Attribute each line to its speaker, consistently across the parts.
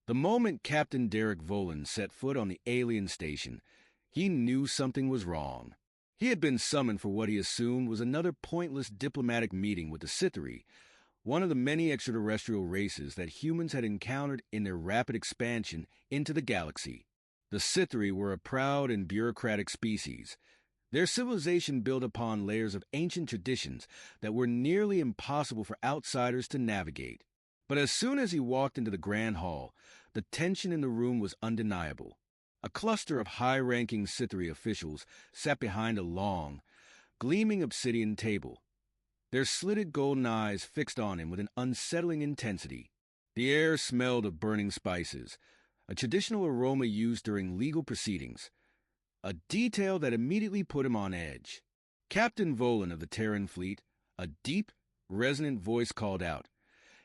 Speaker 1: The moment Captain Derek Volan set foot on the alien station, he knew something was wrong. He had been summoned for what he assumed was another pointless diplomatic meeting with the Scytheri, one of the many extraterrestrial races that humans had encountered in their rapid expansion into the galaxy. The Scytheri were a proud and bureaucratic species. Their civilization built upon layers of ancient traditions that were nearly impossible for outsiders to navigate. But as soon as he walked into the Grand Hall, the tension in the room was undeniable. A cluster of high-ranking Scytheri officials sat behind a long, gleaming obsidian table, their slitted golden eyes fixed on him with an unsettling intensity. The air smelled of burning spices, a traditional aroma used during legal proceedings, a detail that immediately put him on edge. Captain Volan of the Terran fleet, a deep, resonant voice called out,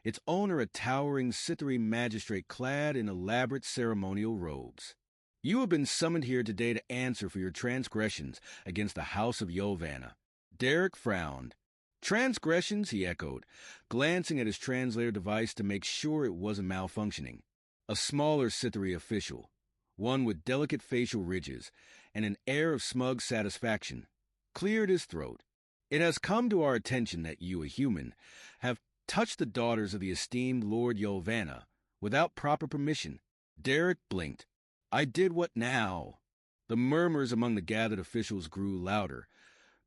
Speaker 1: its owner a towering Scytheri magistrate clad in elaborate ceremonial robes. You have been summoned here today to answer for your transgressions against the House of Yolvana. Derek frowned. Transgressions, he echoed, glancing at his translator device to make sure it wasn't malfunctioning. A smaller Scytheri official, one with delicate facial ridges and an air of smug satisfaction, cleared his throat. It has come to our attention that you, a human, have touched the daughters of the esteemed Lord Yolvana without proper permission. Derek blinked. I did what now? The murmurs among the gathered officials grew louder,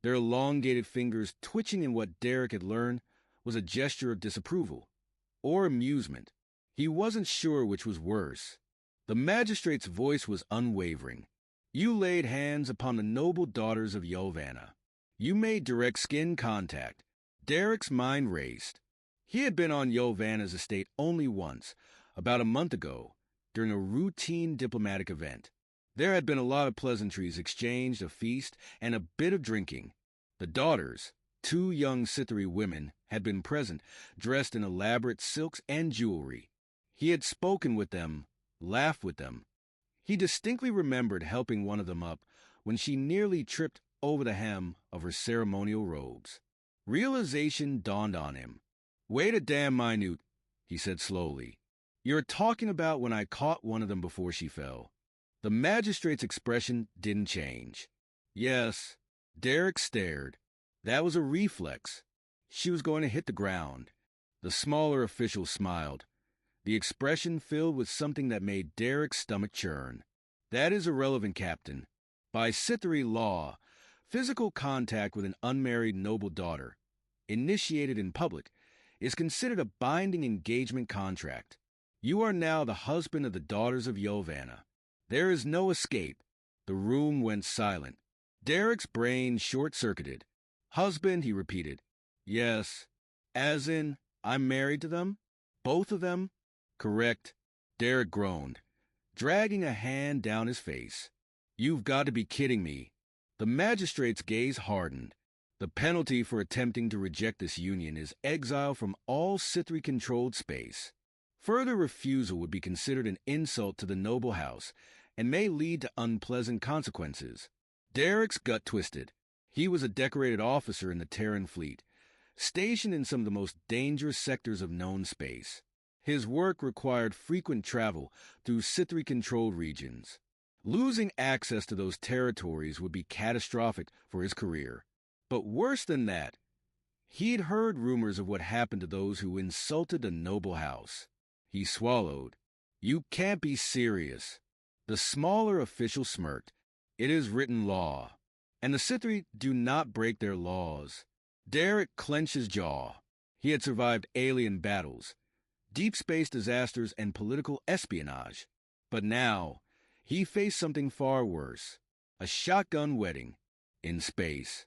Speaker 1: their elongated fingers twitching in what Derek had learned was a gesture of disapproval, or amusement. He wasn't sure which was worse. The magistrate's voice was unwavering. You laid hands upon the noble daughters of Yolvana. You made direct skin contact. Derek's mind raced. He had been on Yolvana's estate only once, about a month ago, during a routine diplomatic event. There had been a lot of pleasantries exchanged, a feast, and a bit of drinking. The daughters, two young Scytheri women, had been present, dressed in elaborate silks and jewelry. He had spoken with them, laughed with them. He distinctly remembered helping one of them up when she nearly tripped over the hem of her ceremonial robes. Realization dawned on him. Wait a damn minute, he said slowly. You're talking about when I caught one of them before she fell. The magistrate's expression didn't change. Yes, Derek stared. That was a reflex. She was going to hit the ground. The smaller official smiled, the expression filled with something that made Derek's stomach churn. That is irrelevant, Captain. By Scytheri law, physical contact with an unmarried noble daughter, initiated in public, is considered a binding engagement contract. You are now the husband of the daughters of Yolvana. There is no escape. The room went silent. Derek's brain short-circuited. Husband, he repeated. Yes. As in, I'm married to them? Both of them? Correct. Derek groaned, dragging a hand down his face. You've got to be kidding me. The magistrate's gaze hardened. The penalty for attempting to reject this union is exile from all Scytheri-controlled space. Further refusal would be considered an insult to the noble house and may lead to unpleasant consequences. Derek's gut twisted. He was a decorated officer in the Terran fleet, stationed in some of the most dangerous sectors of known space. His work required frequent travel through Scytheri-controlled regions. Losing access to those territories would be catastrophic for his career. But worse than that, he'd heard rumors of what happened to those who insulted the noble house. He swallowed. You can't be serious. The smaller official smirked. It is written law, and the Scytheri do not break their laws. Derek clenched his jaw. He had survived alien battles, deep space disasters, and political espionage. But now, he faced something far worse. A shotgun wedding in space.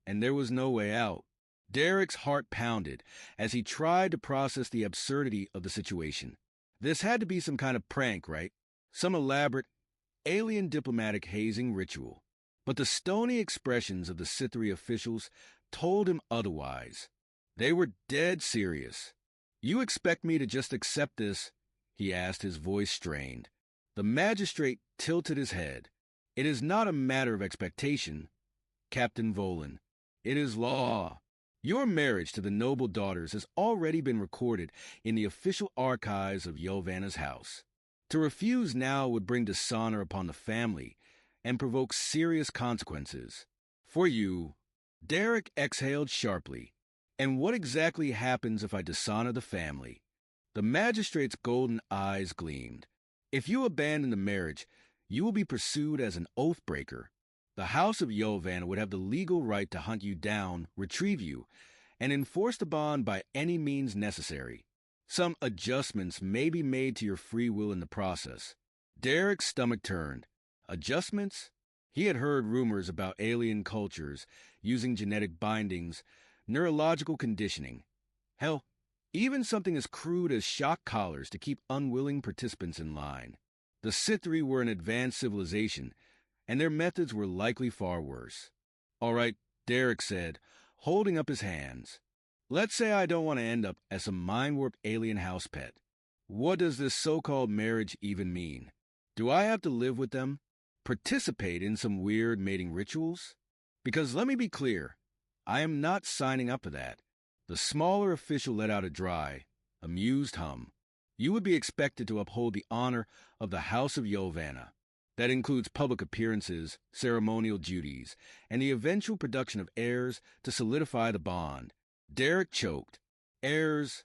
Speaker 1: And there was no way out. Derek's heart pounded as he tried to process the absurdity of the situation. This had to be some kind of prank, right? Some elaborate, alien diplomatic hazing ritual. But the stony expressions of the Scytheri officials told him otherwise. They were dead serious. You expect me to just accept this? He asked, his voice strained. The magistrate tilted his head. It is not a matter of expectation, Captain Volan. It is law. Your marriage to the noble daughters has already been recorded in the official archives of Yolvana's house. To refuse now would bring dishonor upon the family and provoke serious consequences. For you, Derek exhaled sharply. And what exactly happens if I dishonor the family? The magistrate's golden eyes gleamed. If you abandon the marriage, you will be pursued as an oath-breaker. The House of Yovana would have the legal right to hunt you down, retrieve you, and enforce the bond by any means necessary. Some adjustments may be made to your free will in the process. Derek's stomach turned. Adjustments? He had heard rumors about alien cultures using genetic bindings, neurological conditioning. Hell, even something as crude as shock collars to keep unwilling participants in line. The Sithri were an advanced civilization, and their methods were likely far worse. All right, Derek said, holding up his hands. Let's say I don't want to end up as a mind-warped alien house pet. What does this so-called marriage even mean? Do I have to live with them? Participate in some weird mating rituals? Because let me be clear, I am not signing up for that. The smaller official let out a dry, amused hum. You would be expected to uphold the honor of the House of Yovana. That includes public appearances, ceremonial duties, and the eventual production of heirs to solidify the bond. Derek choked. Heirs?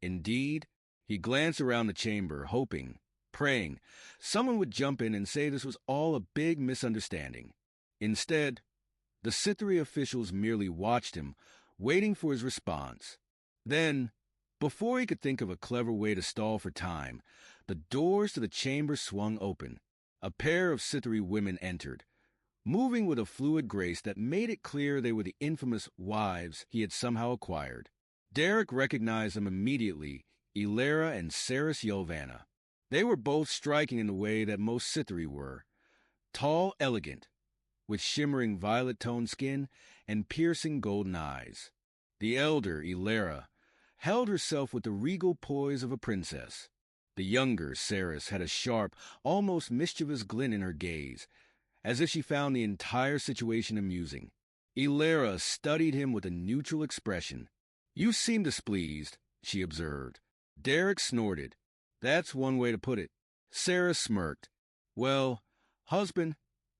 Speaker 1: Indeed? He glanced around the chamber, hoping, praying, someone would jump in and say this was all a big misunderstanding. Instead, the Sithri officials merely watched him, waiting for his response. Then, before he could think of a clever way to stall for time, the doors to the chamber swung open. A pair of Sithri women entered, moving with a fluid grace that made it clear they were the infamous wives he had somehow acquired. Derek recognized them immediately, Ilera and Saris Yovana. They were both striking in the way that most Sithri were. Tall, elegant, with shimmering violet-toned skin and piercing golden eyes. The elder, Ilera, held herself with the regal poise of a princess. The younger, Saris, had a sharp, almost mischievous glint in her gaze, as if she found the entire situation amusing. Ilera studied him with a neutral expression. "You seem displeased," she observed. Derek snorted. "That's one way to put it." Sarah smirked. "Well, husband,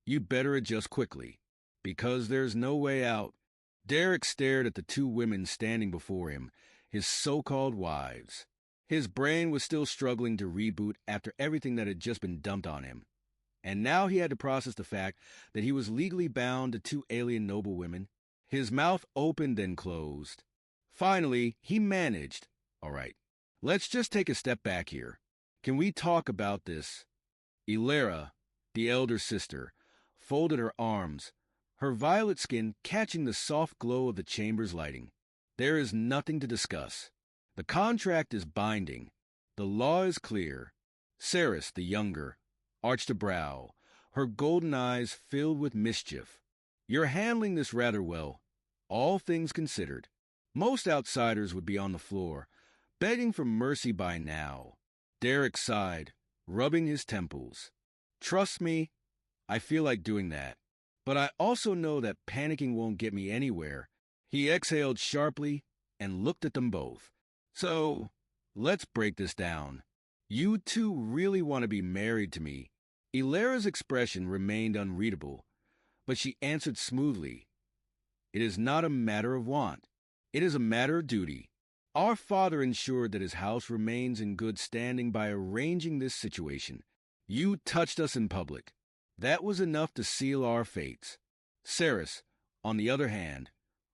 Speaker 1: you'd better adjust quickly, because there's no way out." Derek stared at the two women standing before him, his so-called wives. His brain was still struggling to reboot after everything that had just been dumped on him. And now he had to process the fact that he was legally bound to two alien noblewomen. His mouth opened and closed. Finally, he managed. "All right, let's just take a step back here. Can we talk about this?" Ilera, the elder sister, folded her arms, her violet skin catching the soft glow of the chamber's lighting. "There is nothing to discuss. The contract is binding. The law is clear." Saris, the younger, arched a brow, her golden eyes filled with mischief. "You're handling this rather well, all things considered. Most outsiders would be on the floor, begging for mercy by now." Derek sighed, rubbing his temples. "Trust me, I feel like doing that. But I also know that panicking won't get me anywhere." He exhaled sharply and looked at them both. "So, let's break this down. You two really want to be married to me." Ilera's expression remained unreadable, but she answered smoothly. "It is not a matter of want. It is a matter of duty. Our father ensured that his house remains in good standing by arranging this situation. You touched us in public. That was enough to seal our fates." Saris, on the other hand,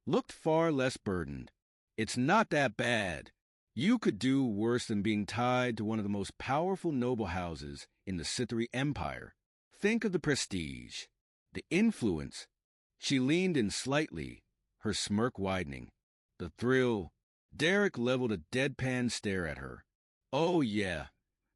Speaker 1: looked far less burdened. "It's not that bad. You could do worse than being tied to one of the most powerful noble houses in the Sithri Empire. Think of the prestige, the influence." She leaned in slightly, her smirk widening. The thrill. Derek leveled a deadpan stare at her. "Oh, yeah.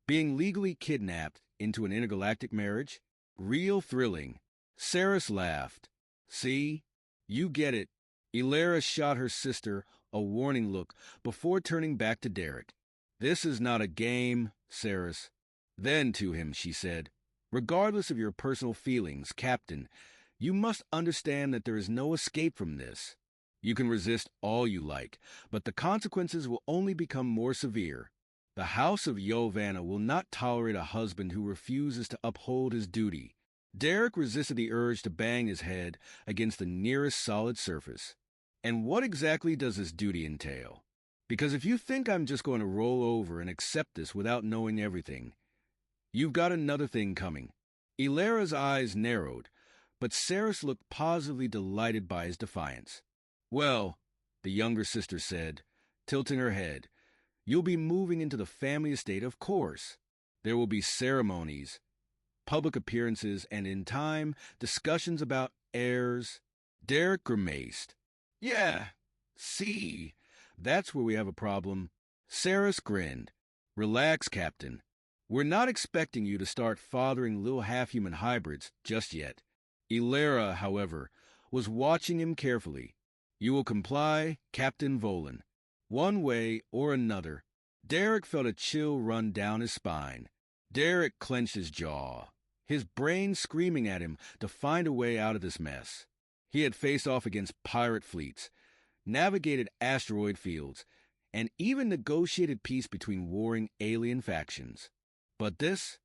Speaker 1: Being legally kidnapped into an intergalactic marriage? Real thrilling." Saris laughed. "See? You get it." Ilera shot her sister a warning look before turning back to Derek. "This is not a game, Saris." Then to him she said, "Regardless of your personal feelings, Captain, you must understand that there is no escape from this. You can resist all you like, but the consequences will only become more severe. The House of Yovanna will not tolerate a husband who refuses to uphold his duty. Derek resisted the urge to bang his head against the nearest solid surface. And what exactly does this duty entail? Because if you think I'm just going to roll over and accept this without knowing everything, you've got another thing coming. Ilara's eyes narrowed, but Saris looked positively delighted by his defiance. Well, the younger sister said, tilting her head, you'll be moving into the family estate, of course. There will be ceremonies, public appearances, and in time, discussions about heirs. Derek grimaced. Yeah, see, that's where we have a problem. Saris grinned. Relax, Captain. We're not expecting you to start fathering little half-human hybrids just yet. Ilara, however, was watching him carefully. You will comply, Captain Volan. One way or another. Derek felt a chill run down his spine. Derek clenched his jaw, his brain screaming at him to find a way out of this mess. He had faced off against pirate fleets, navigated asteroid fields, and even negotiated peace between warring alien factions. But this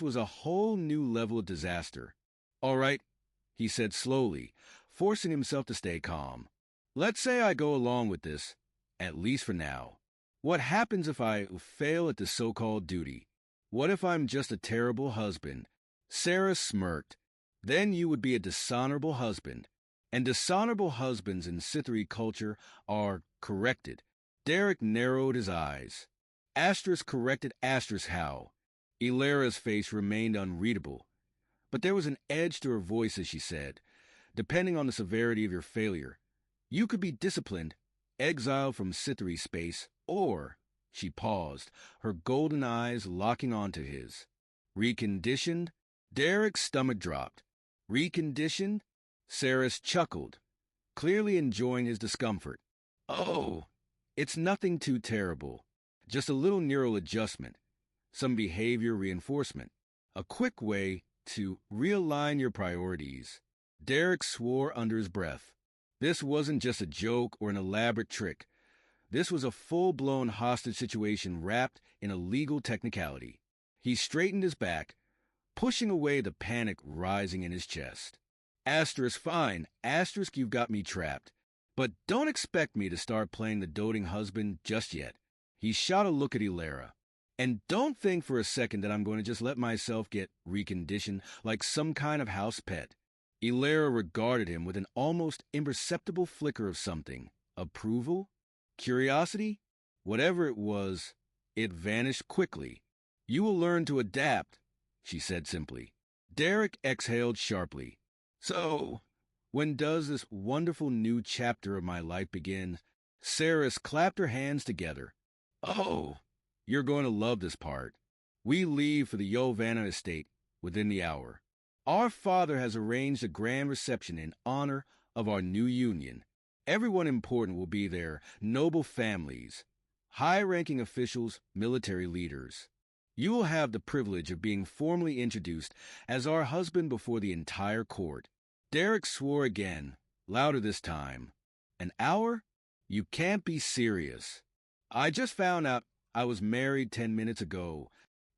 Speaker 1: was a whole new level of disaster. All right, he said slowly, forcing himself to stay calm. Let's say I go along with this, at least for now. What happens if I fail at this so-called duty? What if I'm just a terrible husband? Sarah smirked. Then you would be a dishonorable husband. And dishonorable husbands in Sithari culture are corrected. Derek narrowed his eyes. Asterisk corrected asterisk how. Ilara's face remained unreadable. But there was an edge to her voice as she said, depending on the severity of your failure, you could be disciplined, exiled from Sithari space, or, she paused, her golden eyes locking onto his. Reconditioned? Derek's stomach dropped. Reconditioned? Saris chuckled, clearly enjoying his discomfort. Oh, it's nothing too terrible. Just a little neural adjustment, some behavior reinforcement, a quick way to realign your priorities. Derek swore under his breath. This wasn't just a joke or an elaborate trick. This was a full-blown hostage situation wrapped in a legal technicality. He straightened his back, pushing away the panic rising in his chest. Asterisk fine, asterisk you've got me trapped. But don't expect me to start playing the doting husband just yet. He shot a look at Ilara. And don't think for a second that I'm going to just let myself get reconditioned like some kind of house pet. Ilara regarded him with an almost imperceptible flicker of something. Approval? Curiosity? Whatever it was, it vanished quickly. You will learn to adapt, she said simply. Derek exhaled sharply. So, when does this wonderful new chapter of my life begin? Saris clapped her hands together. Oh, you're going to love this part. We leave for the Yovanna estate within the hour. Our father has arranged a grand reception in honor of our new union. Everyone important will be there, noble families, high-ranking officials, military leaders. You will have the privilege of being formally introduced as our husband before the entire court. Derek swore again, louder this time. An hour? You can't be serious. I just found out I was married 10 minutes ago.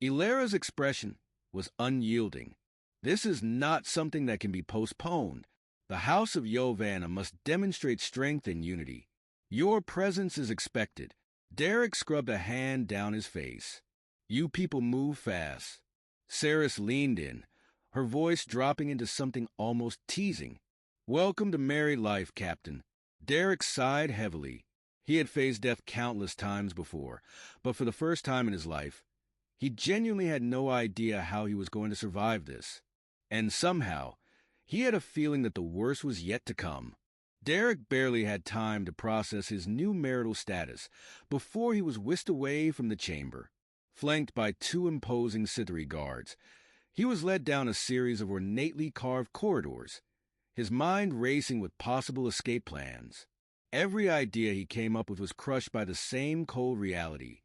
Speaker 1: Ilara's expression was unyielding. This is not something that can be postponed. The House of Yovanna must demonstrate strength and unity. Your presence is expected. Derek scrubbed a hand down his face. You people move fast. Saris leaned in, her voice dropping into something almost teasing. Welcome to married life, Captain. Derek sighed heavily. He had faced death countless times before, but for the first time in his life, he genuinely had no idea how he was going to survive this. And somehow, he had a feeling that the worst was yet to come. Derek barely had time to process his new marital status before he was whisked away from the chamber. Flanked by two imposing Sithari guards, he was led down a series of ornately carved corridors, his mind racing with possible escape plans. Every idea he came up with was crushed by the same cold reality.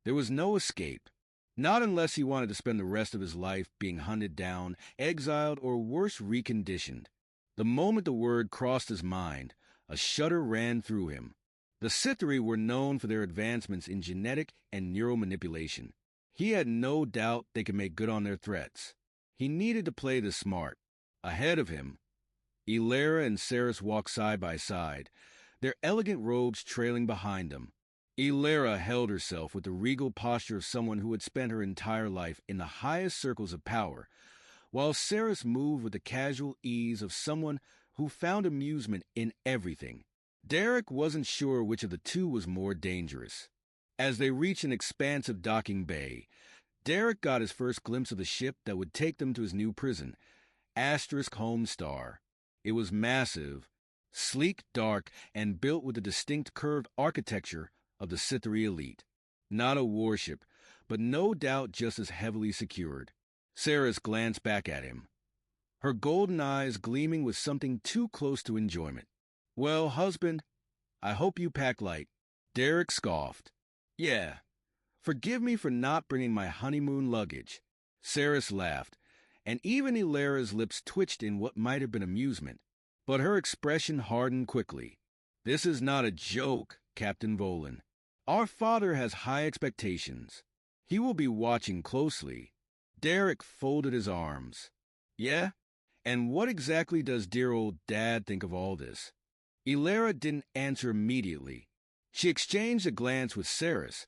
Speaker 1: There was no escape. Not unless he wanted to spend the rest of his life being hunted down, exiled, or worse, reconditioned. The moment the word crossed his mind, a shudder ran through him. The Scytheri were known for their advancements in genetic and neural manipulation. He had no doubt they could make good on their threats. He needed to play the smart. Ahead of him, Ilera and Ceres walked side by side, their elegant robes trailing behind them. Ilera held herself with the regal posture of someone who had spent her entire life in the highest circles of power, while Ceres moved with the casual ease of someone who found amusement in everything. Derek wasn't sure which of the two was more dangerous. As they reached an expansive docking bay, Derek got his first glimpse of the ship that would take them to his new prison, *Homestar. It was massive, sleek, dark, and built with the distinct curved architecture of the Scytheri elite. Not a warship, but no doubt just as heavily secured. Ceres glanced back at him, her golden eyes gleaming with something too close to enjoyment. "Well, husband, I hope you pack light." Derek scoffed. "Yeah, forgive me for not bringing my honeymoon luggage." Ceres laughed, and even Ilera's lips twitched in what might have been amusement, but her expression hardened quickly. "This is not a joke, Captain Volan. Our father has high expectations. He will be watching closely." Derek folded his arms. "Yeah? And what exactly does dear old Dad think of all this?" Ilera didn't answer immediately. She exchanged a glance with Ceres,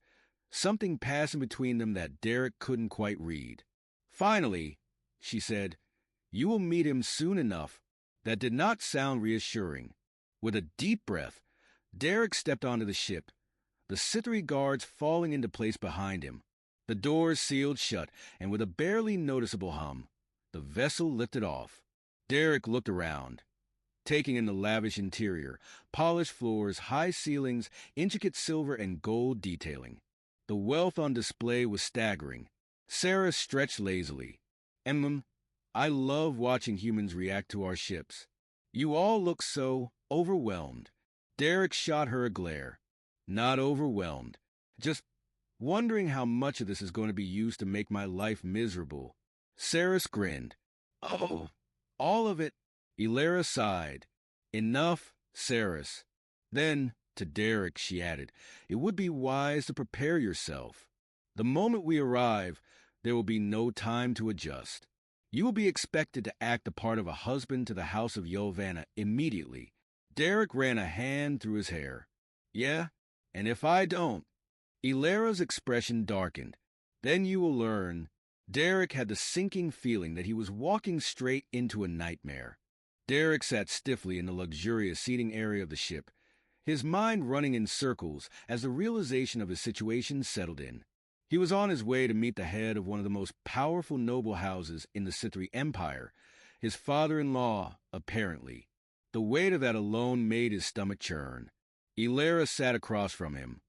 Speaker 1: something passing between them that Derek couldn't quite read. Finally, she said, "You will meet him soon enough." That did not sound reassuring. With a deep breath, Derek stepped onto the ship, the Scytheri guards falling into place behind him. The doors sealed shut, and with a barely noticeable hum, the vessel lifted off. Derek looked around, taking in the lavish interior, polished floors, high ceilings, intricate silver and gold detailing. The wealth on display was staggering. Sarah stretched lazily. I love watching humans react to our ships. You all look so overwhelmed." Derek shot her a glare. "Not overwhelmed. Just wondering how much of this is going to be used to make my life miserable." Ceres grinned. "Oh, all of it." Ilera sighed. "Enough, Ceres." Then, to Derek, she added, "It would be wise to prepare yourself. The moment we arrive, there will be no time to adjust. You will be expected to act the part of a husband to the House of Yolvanna immediately." Derek ran a hand through his hair. "Yeah, and if I don't?" Ilera's expression darkened. "Then you will learn." Derek had the sinking feeling that he was walking straight into a nightmare. Derek sat stiffly in the luxurious seating area of the ship, his mind running in circles as the realization of his situation settled in. He was on his way to meet the head of one of the most powerful noble houses in the Scytheri Empire, his father-in-law, apparently. The weight of that alone made his stomach churn. Ilera sat across from him,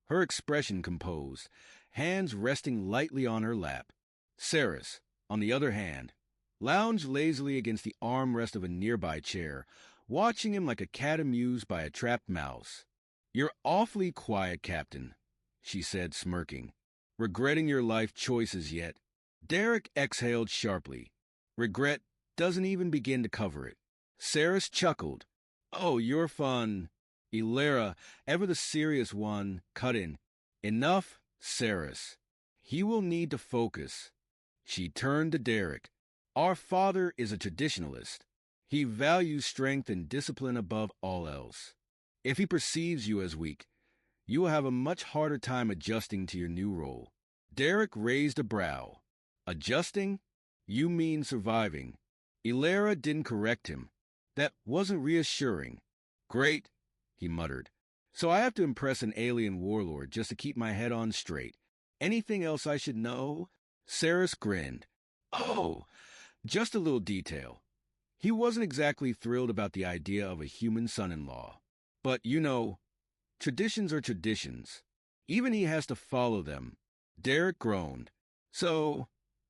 Speaker 1: her expression composed, hands resting lightly on her lap. Ceres, on the other hand, lounged lazily against the armrest of a nearby chair, watching him like a cat amused by a trapped mouse. "You're awfully quiet, Captain," she said, smirking. "Regretting your life choices yet?" Derek exhaled sharply. "Regret doesn't even begin to cover it." Ceres chuckled. "Oh, you're fun." Ilera, ever the serious one, cut in. "Enough, Ceres. He will need to focus." She turned to Derek. "Our father is a traditionalist. He values strength and discipline above all else. If he perceives you as weak, you will have a much harder time adjusting to your new role." Derek raised a brow. "Adjusting? You mean surviving." Ilera didn't correct him. That wasn't reassuring. "Great," he muttered. "So I have to impress an alien warlord just to keep my head on straight. Anything else I should know?" Ceres grinned. "Oh, just a little detail. He wasn't exactly thrilled about the idea of a human son-in-law. But, traditions are traditions. Even he has to follow them." Derek groaned. "So,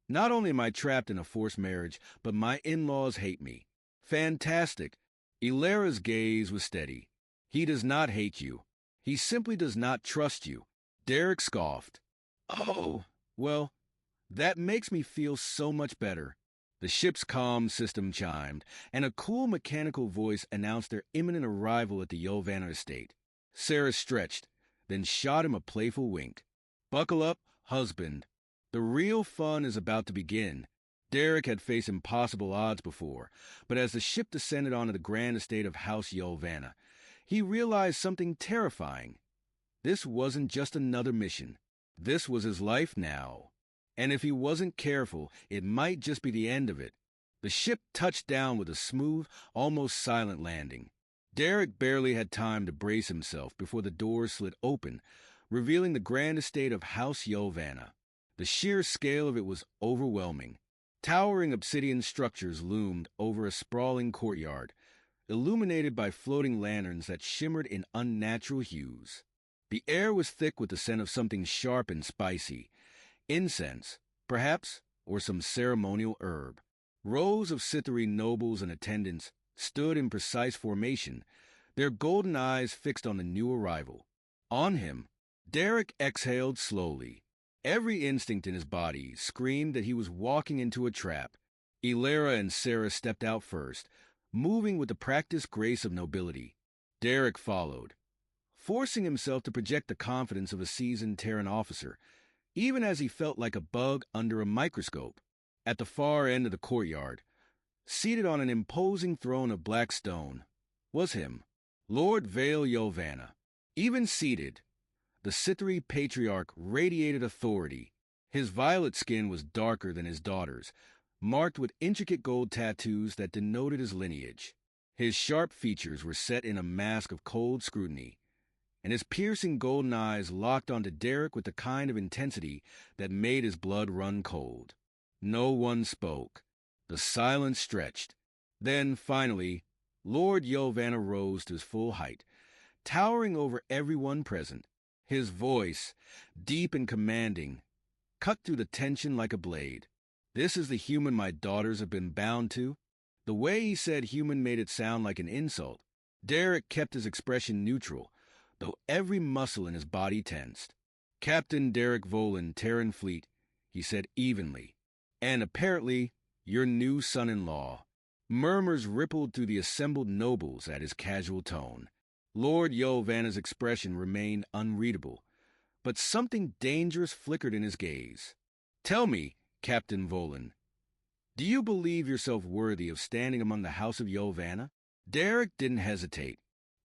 Speaker 1: not only am I trapped in a forced marriage, but my in-laws hate me." "Fantastic." Ilera's gaze was steady. "He does not hate you. He simply does not trust you." Derek scoffed. "Oh, well, that makes me feel so much better." The ship's comm system chimed, and a cool mechanical voice announced their imminent arrival at the Yolvanna estate. Sarah stretched, then shot him a playful wink. Buckle up, husband. The real fun is about to begin. Derek had faced impossible odds before, but as the ship descended onto the grand estate of House Yolvanna, he realized something terrifying. This wasn't just another mission. This was his life now. And if he wasn't careful, it might just be the end of it. The ship touched down with a smooth, almost silent landing. Derek barely had time to brace himself before the doors slid open, revealing the grand estate of House Yolvanna. The sheer scale of it was overwhelming. Towering obsidian structures loomed over a sprawling courtyard, illuminated by floating lanterns that shimmered in unnatural hues. The air was thick with the scent of something sharp and spicy. Incense, perhaps, or some ceremonial herb. Rows of Scytherine nobles and attendants stood in precise formation, their golden eyes fixed on the new arrival. On him, Derek exhaled slowly. Every instinct in his body screamed that he was walking into a trap. Elara and Sarah stepped out first, moving with the practiced grace of nobility. Derek followed, forcing himself to project the confidence of a seasoned Terran officer, even as he felt like a bug under a microscope. At the far end of the courtyard, seated on an imposing throne of black stone, was him, Lord Vale Yolvanna. Even seated, the Scytherine patriarch radiated authority. His violet skin was darker than his daughter's, marked with intricate gold tattoos that denoted his lineage. His sharp features were set in a mask of cold scrutiny, and his piercing golden eyes locked onto Derek with the kind of intensity that made his blood run cold. No one spoke. The silence stretched. Then, finally, Lord Yolvanna rose to his full height, towering over everyone present. His voice, deep and commanding, cut through the tension like a blade. "This is the human my daughters have been bound to?" The way he said human made it sound like an insult. Derek kept his expression neutral, though every muscle in his body tensed. "Captain Derek Volan, Terran Fleet," he said evenly, "and apparently your new son-in-law." Murmurs rippled through the assembled nobles at his casual tone. Lord Yolvanna's expression remained unreadable, but something dangerous flickered in his gaze. "Tell me, Captain Volan, do you believe yourself worthy of standing among the House of Yolvanna?" Derek didn't hesitate.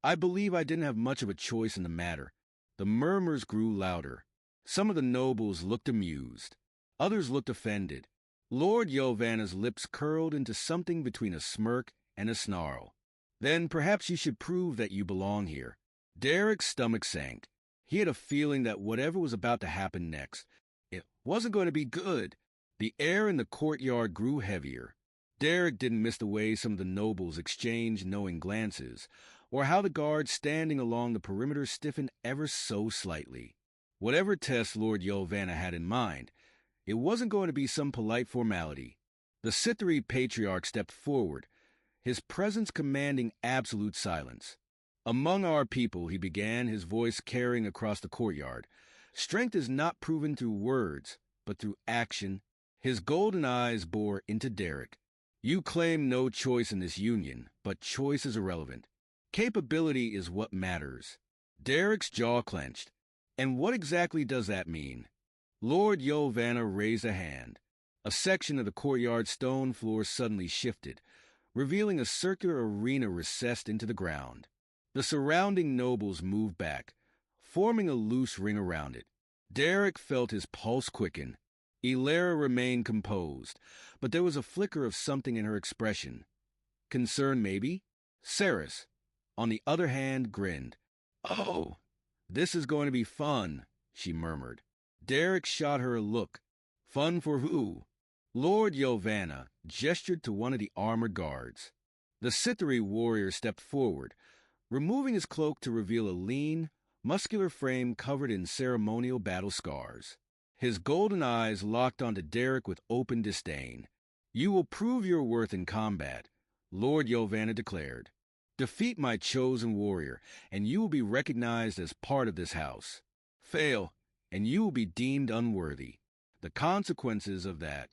Speaker 1: "I believe I didn't have much of a choice in the matter." The murmurs grew louder. Some of the nobles looked amused. Others looked offended. Lord Yolvanna's lips curled into something between a smirk and a snarl. "Then perhaps you should prove that you belong here." Derek's stomach sank. He had a feeling that whatever was about to happen next, it wasn't going to be good. The air in the courtyard grew heavier. Derek didn't miss the way some of the nobles exchanged knowing glances, or how the guards standing along the perimeter stiffened ever so slightly. Whatever test Lord Yolvanna had in mind, it wasn't going to be some polite formality. The Scytherine patriarch stepped forward, his presence commanding absolute silence. "Among our people," he began, his voice carrying across the courtyard, "strength is not proven through words, but through action." His golden eyes bore into Derek. "You claim no choice in this union, but choice is irrelevant. Capability is what matters." Derek's jaw clenched. "And what exactly does that mean?" Lord Yolvanna raised a hand. A section of the courtyard stone floor suddenly shifted, revealing a circular arena recessed into the ground. The surrounding nobles moved back, forming a loose ring around it. Derek felt his pulse quicken. Elara remained composed, but there was a flicker of something in her expression. Concern, maybe? Saris, on the other hand, grinned. "Oh, this is going to be fun," she murmured. Derek shot her a look. "Fun for who?" Lord Yolvanna gestured to one of the armored guards. The Scytherine warrior stepped forward, removing his cloak to reveal a lean, muscular frame covered in ceremonial battle scars. His golden eyes locked onto Derek with open disdain. "You will prove your worth in combat," Lord Yolvanna declared. "Defeat my chosen warrior, and you will be recognized as part of this house. Fail, and you will be deemed unworthy. The consequences of that."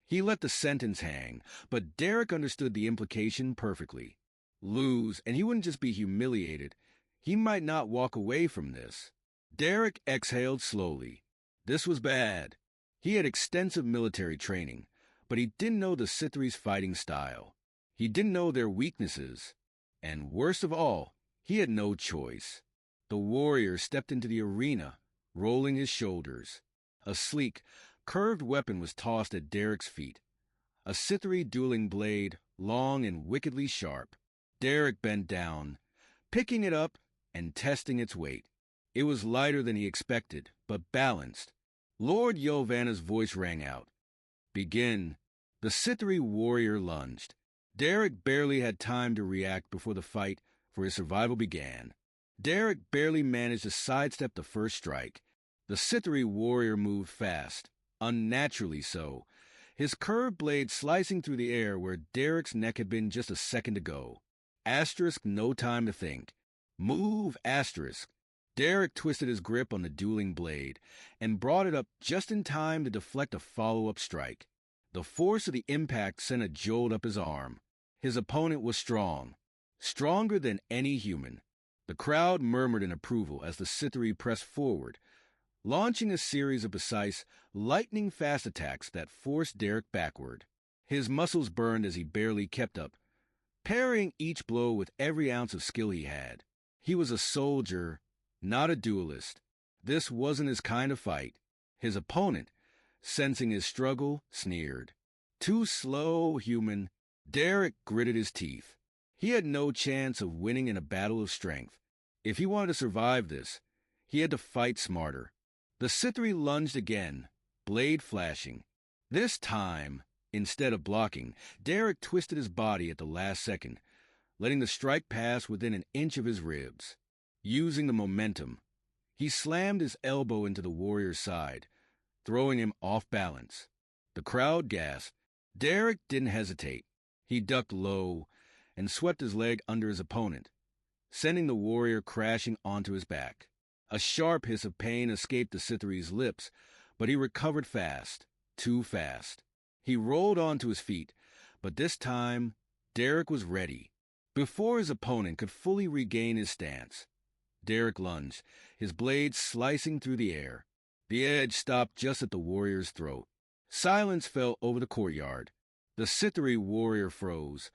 Speaker 1: He let the sentence hang, but Derek understood the implication perfectly. Lose, and he wouldn't just be humiliated, He might not walk away from this. Derek exhaled slowly. This was bad. He had extensive military training, but he didn't know the Scythries' fighting style. He didn't know their weaknesses. And worst of all, he had no choice. The warrior stepped into the arena, rolling his shoulders. A sleek, curved weapon was tossed at Derek's feet. A Scythry dueling blade, long and wickedly sharp. Derek bent down, picking it up and testing its weight. It was lighter than he expected, but balanced. Lord Yovana's voice rang out. Begin. The Scythry warrior lunged. Derek barely had time to react before the fight for his survival began. Derek barely managed to sidestep the first strike. The Scythry warrior moved fast, unnaturally so, his curved blade slicing through the air where Derek's neck had been just a second ago. Asterisk, no time to think. Move, asterisk. Derek twisted his grip on the dueling blade and brought it up just in time to deflect a follow-up strike. The force of the impact sent a jolt up his arm. His opponent was strong, stronger than any human. The crowd murmured in approval as the Scythry pressed forward, launching a series of precise, lightning-fast attacks that forced Derek backward. His muscles burned as he barely kept up, parrying each blow with every ounce of skill he had. He was a soldier, not a duelist. This wasn't his kind of fight. His opponent, sensing his struggle, sneered. Too slow, human. Derek gritted his teeth. He had no chance of winning in a battle of strength. If he wanted to survive this, he had to fight smarter. The Scythry lunged again, blade flashing. This time, instead of blocking, Derek twisted his body at the last second, letting the strike pass within an inch of his ribs. Using the momentum, he slammed his elbow into the warrior's side, throwing him off balance. The crowd gasped. Derek didn't hesitate. He ducked low and swept his leg under his opponent, sending the warrior crashing onto his back. A sharp hiss of pain escaped the Scythry's lips, but he recovered fast, too fast. He rolled onto his feet, but this time, Derek was ready. Before his opponent could fully regain his stance, Derek lunged, his blade slicing through the air. The edge stopped just at the warrior's throat. Silence fell over the courtyard. The Scythry warrior froze,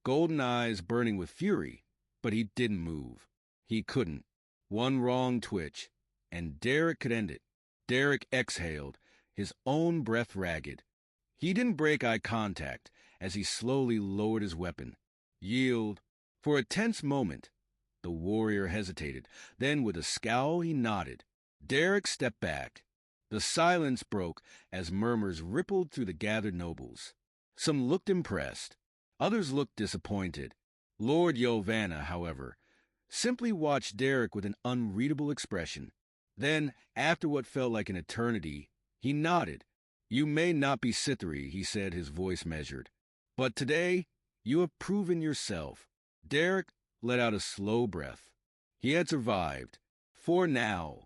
Speaker 1: golden eyes burning with fury, but he didn't move. He couldn't. One wrong twitch, and Derek could end it. Derek exhaled, his own breath ragged. He didn't break eye contact as he slowly lowered his weapon. Yield. For a tense moment, the warrior hesitated. Then, with a scowl, he nodded. Derek stepped back. The silence broke as murmurs rippled through the gathered nobles. Some looked impressed. Others looked disappointed. Lord Yovana, however, simply watched Derek with an unreadable expression. Then, after what felt like an eternity, he nodded. You may not be Scythry, he said, his voice measured. But today, you have proven yourself. Derek let out a slow breath. He had survived. For now.